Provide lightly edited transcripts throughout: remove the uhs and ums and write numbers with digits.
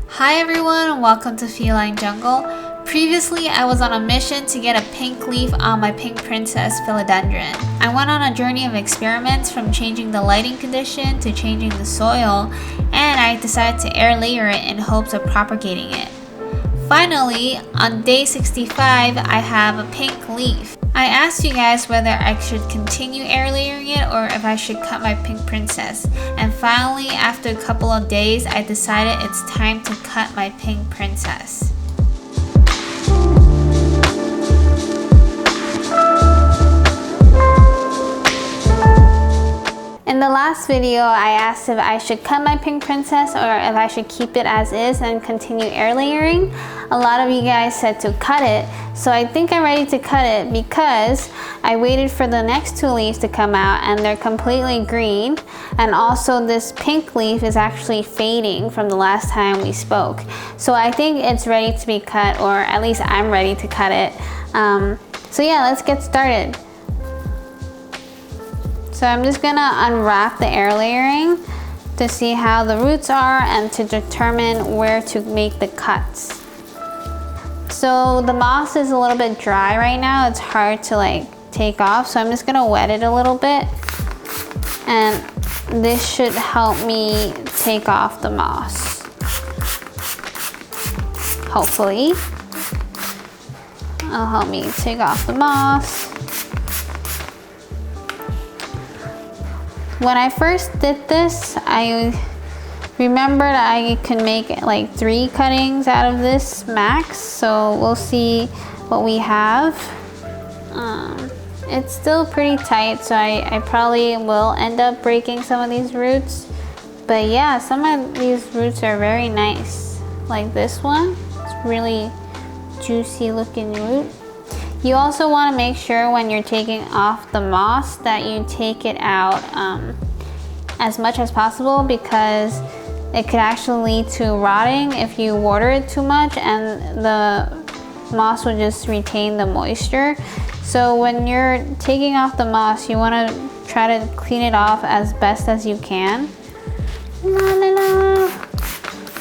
Hi everyone, welcome to Feline Jungle. Previously, I was on a mission to get a pink leaf on my Pink Princess Philodendron. I went on a journey of experiments from changing the lighting condition to changing the soil, and I decided to air layer it in hopes of propagating it. Finally, on day 65, I have a pink leaf. I asked you guys whether I should continue air layering it or if I should cut my Pink Princess. And finally, after a couple of days, I decided it's time to cut my Pink Princess. In the last video, I asked if I should cut my Pink Princess or if I should keep it as is and continue air layering. A lot of you guys said to cut it, so I think I'm ready to cut it because I waited for the next two leaves to come out and they're completely green, and also this pink leaf is actually fading from the last time we spoke. So I think it's ready to be cut, or at least I'm ready to cut it. So yeah, let's get started. So I'm just gonna unwrap the air layering to see how the roots are and to determine where to make the cuts. So the moss is a little bit dry right now. It's hard to take off. So I'm just gonna wet it a little bit. And this should help me take off the moss. Hopefully. It'll help me take off the moss. When I first did this, I remembered I could make like 3 cuttings out of this max, so we'll see what we have. It's still pretty tight, so I probably will end up breaking some of these roots. But yeah, some of these roots are very nice. Like this one, it's really juicy looking root. You also want to make sure when you're taking off the moss that you take it out as much as possible, because it could actually lead to rotting if you water it too much, and the moss will just retain the moisture. So when you're taking off the moss, you want to try to clean it off as best as you can. La, la, la.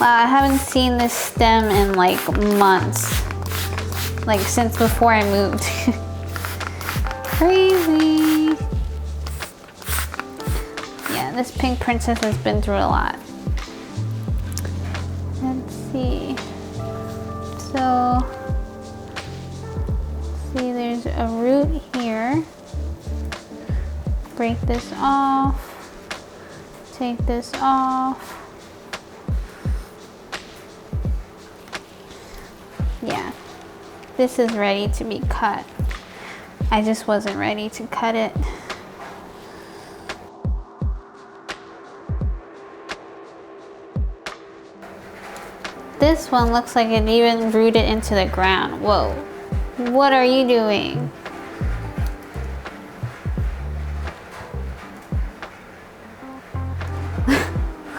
Wow, I haven't seen this stem in like months. Like since before I moved. Crazy. Yeah, this Pink Princess has been through a lot. Let's see. So, see, there's a root here. Break this off. Take this off. Yeah. This is ready to be cut. I just wasn't ready to cut it. This one looks like it even rooted into the ground. Whoa, what are you doing?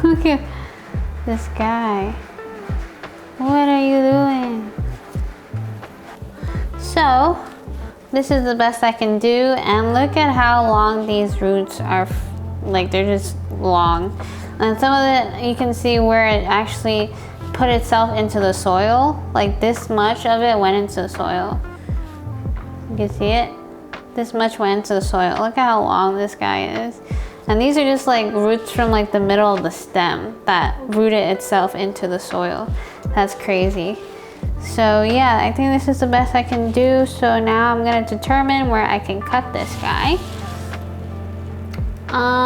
Look at this guy. What are you doing? So, this is the best I can do, and look at how long these roots are. Like, they're just long. And some of it, you can see where it actually put itself into the soil. Like, this much of it went into the soil. You can see it? This much went into the soil. Look at how long this guy is. And these are just like roots from like the middle of the stem that rooted itself into the soil. That's crazy. So yeah, I think this is the best I can do. So now I'm gonna determine where I can cut this guy.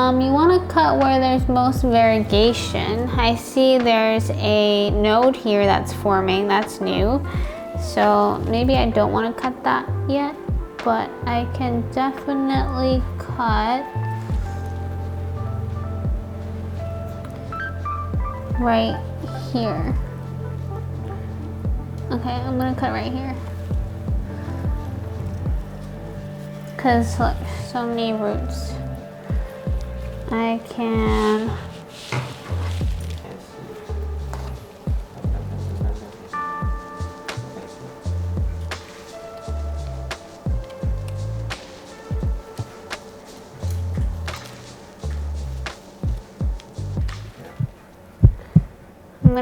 You wanna cut where there's most variegation. I see there's a node here that's forming, that's new. So maybe I don't wanna cut that yet, but I can definitely cut right here. Okay, I'm gonna cut right here. Cause look, so many roots. I can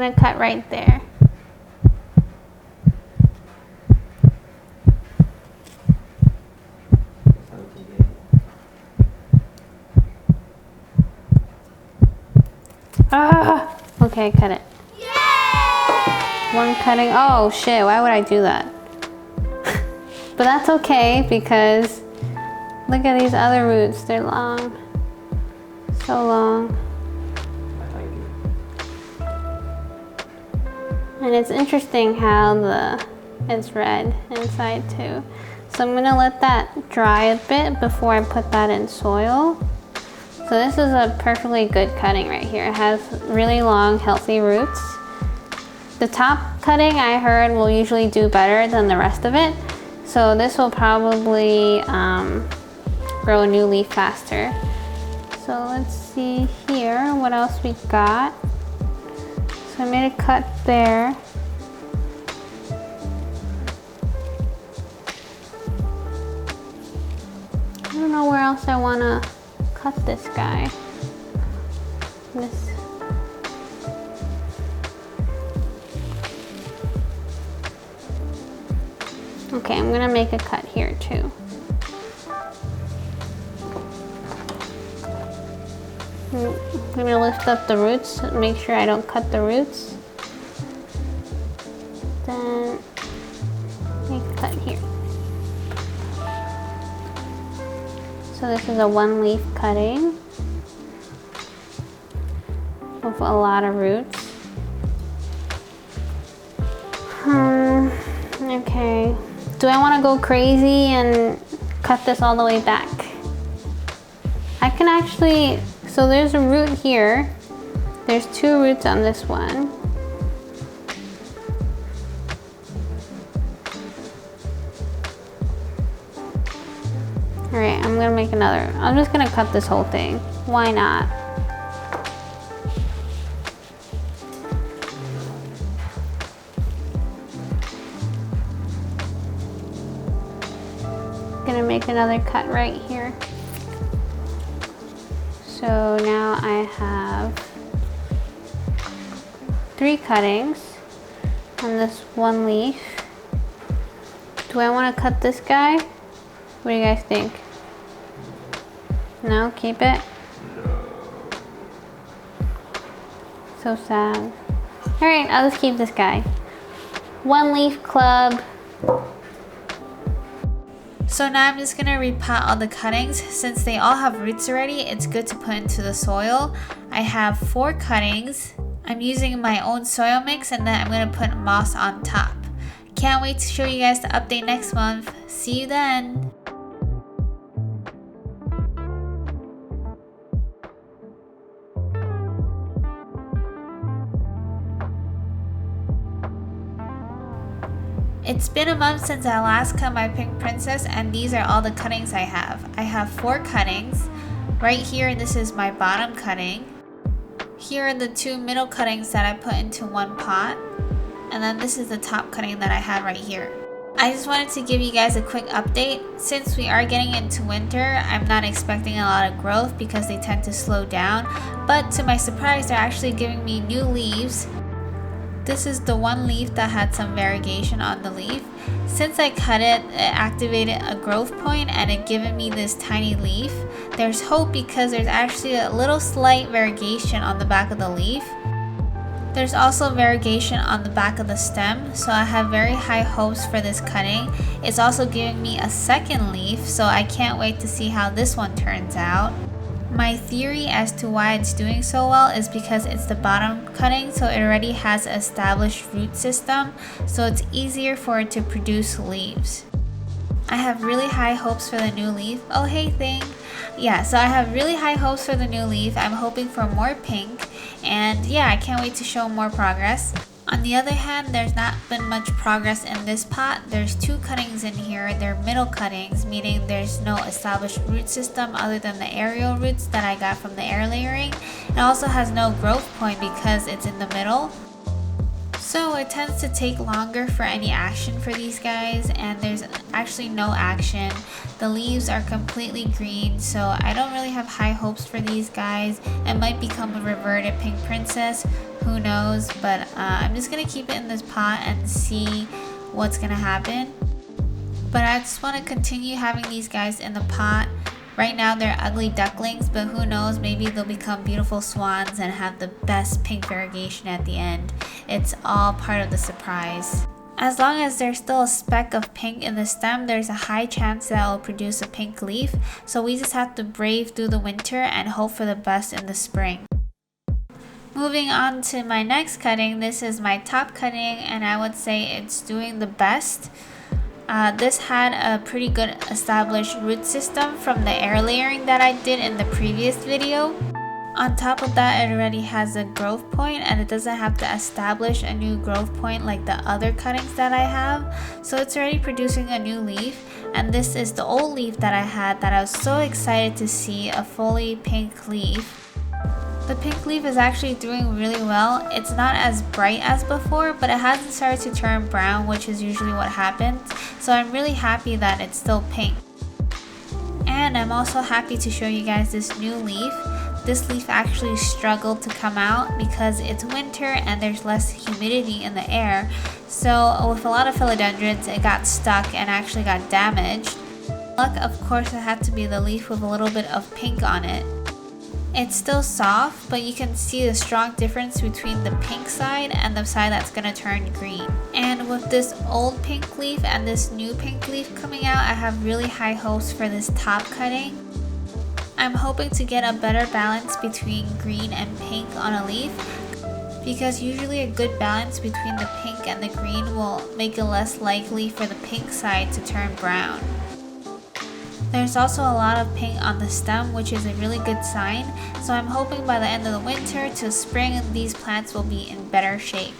gonna cut right there. Ah! Okay, cut it. Yay! One cutting. Oh shit, why would I do that? But that's okay because look at these other roots. They're long. So long. And it's interesting how it's red inside too. So I'm gonna let that dry a bit before I put that in soil. So this is a perfectly good cutting right here. It has really long, healthy roots. The top cutting I heard will usually do better than the rest of it. So this will probably grow a new leaf faster. So let's see here, what else we got. So I made a cut there. I don't know where else I wanna cut this guy. Okay, I'm gonna make a cut here too. I'm gonna lift up the roots, make sure I don't cut the roots. Then make a cut here. So this is a one leaf cutting with a lot of roots. Okay. Do I want to go crazy and cut this all the way back? I can actually, so there's a root here. There's two roots on this one. All right, I'm gonna make another. I'm just gonna cut this whole thing. Why not? Gonna make another cut right here. So now I have 3 cuttings on this one leaf. Do I want to cut this guy? What do you guys think? No, keep it? So sad. Alright, I'll just keep this guy. One leaf club. So now I'm just gonna repot all the cuttings. Since they all have roots already, it's good to put into the soil. I have 4 cuttings. I'm using my own soil mix and then I'm gonna put moss on top. Can't wait to show you guys the update next month. See you then. It's been a month since I last cut my Pink Princess and these are all the cuttings I have. I have 4 cuttings. Right here, this is my bottom cutting. Here are the 2 middle cuttings that I put into one pot. And then this is the top cutting that I had right here. I just wanted to give you guys a quick update. Since we are getting into winter, I'm not expecting a lot of growth because they tend to slow down. But to my surprise, they're actually giving me new leaves. This is the one leaf that had some variegation on the leaf. Since I cut it, it activated a growth point and it given me this tiny leaf. There's hope because there's actually a little slight variegation on the back of the leaf. There's also variegation on the back of the stem, so I have very high hopes for this cutting. It's also giving me a second leaf, so I can't wait to see how this one turns out. My theory as to why it's doing so well is because it's the bottom cutting, so it already has an established root system, so it's easier for it to produce leaves. I have really high hopes for the new leaf. Oh hey thing! Yeah, so I have really high hopes for the new leaf. I'm hoping for more pink, and yeah, I can't wait to show more progress. On the other hand, there's not been much progress in this pot. There's 2 cuttings in here. They're middle cuttings, meaning there's no established root system other than the aerial roots that I got from the air layering. It also has no growth point because it's in the middle. So it tends to take longer for any action for these guys, and there's actually no action. The leaves are completely green, so I don't really have high hopes for these guys. It might become a reverted Pink Princess, Who knows, but I'm just gonna keep it in this pot and see what's gonna happen. But I just want to continue having these guys in the pot. Right now they're ugly ducklings, but who knows, maybe they'll become beautiful swans and have the best pink variegation at the end. It's all part of the surprise. As long as there's still a speck of pink in the stem, there's a high chance that it will produce a pink leaf. So we just have to brave through the winter and hope for the best in the spring. Moving on to my next cutting, this is my top cutting and I would say it's doing the best. This had a pretty good established root system from the air layering that I did in the previous video. On top of that, it already has a growth point and it doesn't have to establish a new growth point like the other cuttings that I have. So it's already producing a new leaf, and this is the old leaf that I had that I was so excited to see a fully pink leaf. The pink leaf is actually doing really well. It's not as bright as before, but it hasn't started to turn brown, which is usually what happens. So I'm really happy that it's still pink. And I'm also happy to show you guys this new leaf. This leaf actually struggled to come out because it's winter and there's less humidity in the air. So with a lot of philodendrons, it got stuck and actually got damaged. Luck, of course, it had to be the leaf with a little bit of pink on it. It's still soft, but you can see the strong difference between the pink side and the side that's gonna turn green. And with this old pink leaf and this new pink leaf coming out, I have really high hopes for this top cutting. I'm hoping to get a better balance between green and pink on a leaf, because usually a good balance between the pink and the green will make it less likely for the pink side to turn brown. There's also a lot of pink on the stem, which is a really good sign, so I'm hoping by the end of the winter to spring these plants will be in better shape.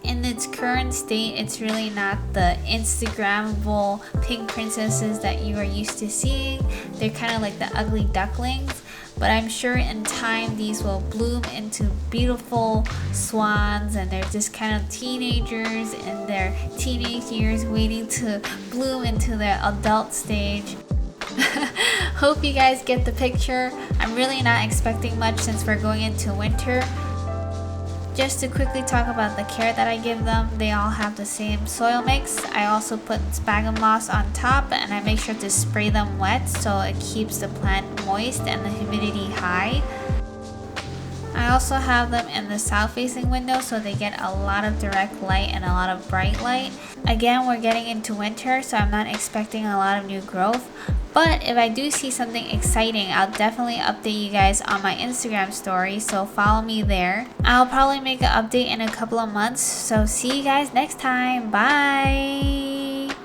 In its current state, it's really not the Instagrammable pink princesses that you are used to seeing. They're kind of like the ugly ducklings, but I'm sure in time these will bloom into beautiful swans, and they're just kind of teenagers in their teenage years waiting to bloom into their adult stage. Hope you guys get the picture. I'm really not expecting much since we're going into winter. Just to quickly talk about the care that I give them, they all have the same soil mix. I also put sphagnum moss on top, and I make sure to spray them wet so it keeps the plant moist and the humidity high. I also have them in the south facing window so they get a lot of direct light and a lot of bright light. Again, we're getting into winter, so I'm not expecting a lot of new growth. But if I do see something exciting, I'll definitely update you guys on my Instagram story, so follow me there. I'll probably make an update in a couple of months, so see you guys next time. Bye!